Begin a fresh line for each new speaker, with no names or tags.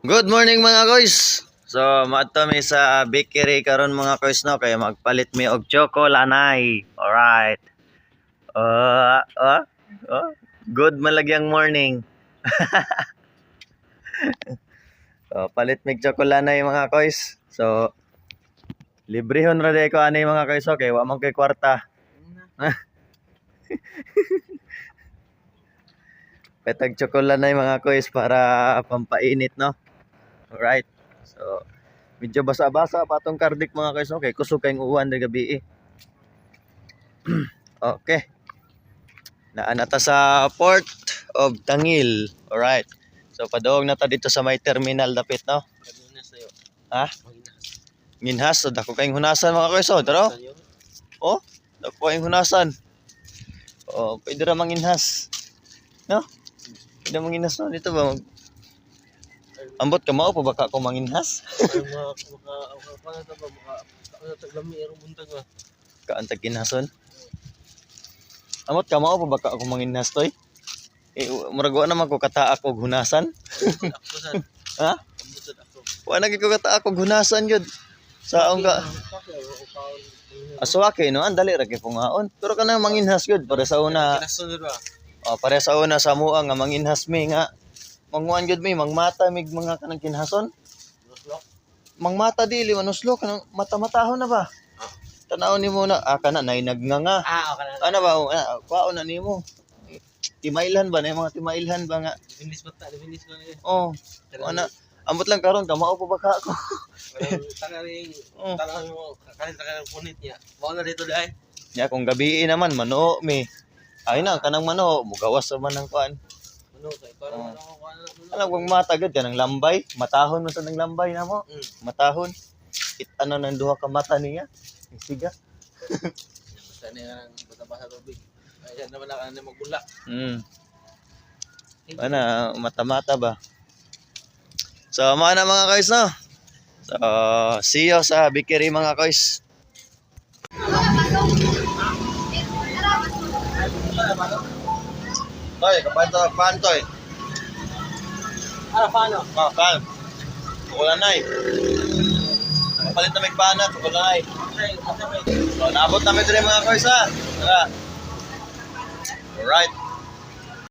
Good morning mga koys. So maadto mi sa bakery karon mga koys no kay magpalit mi og chocolanay. Alright. Uh, uh, good malagyang morning. So palit mi chocolanay mga koys. So librehon ra day ko ani mga koys okay, wa man kay kwarta. Petag chocolanay mga koys para pampainit no. Alright. So, medyo basa-basa pa tong kardik mga guys. Okay, kusog kayong uwan na gabi eh. Okay. Naanata sa Port of Tangil. Alright. So, padawag na ta dito sa may terminal dapit, no? Ha? Nginhas. So, dako kayong hunasan mga guys. Oh, taro? Oh, dako kayong hunasan. Oh, pwede ra manginhas. No? Pwede manginhas no? Dito ba? Ambot ka mao pa baka ko manginhas? Kaantag kinhason. Ambot ka mao pa baka ako manginhas toy? Eh murag wa naman ko kataa og hunasan. Ha? Wa na ko kataa og hunasan jud. Saong ka. Aswake no, andali ra kay pungaon. Pero kana manginhas jud para sa una. Oh, para sa una sa mua nga manginhas mi nga manguan jud mi mangmata mig mga kanang kinhason. Mangmata dili manuslo kanang mata-matahon na ba? Tanaw nimo na kana nay nagnganga.
Okay na.
Ano ba kwaon na nimo? Timailhan ba na mga timailhan ba nga?
Linis ko na eh.
Oh. Ana ambot lang karon kamao pa baka ako.
Tangari, tanang mo, kanin punit niya. Mao na dito dai.
Ya kung gabi naman mano mi. Ay na kanang mano mugawas man ng kuan.
Ano kay para
Alam kong matagad ka ng lambay. Matahon mo sa ng lambay na mo. Matahon. Ano ng duha ka mata niya. Siga.
basta niya basta tubig. Ayan naman na kanang magula.
Ana mata-mata ba. So mana mga guys no. So see you sa bakery mga guys. Toy, kapag ito pan toy.
Ano paano?
Pan. Chocolanay. Palit na may pana, chocolanay. So naabot namin din mga guys ha. Tara. Alright.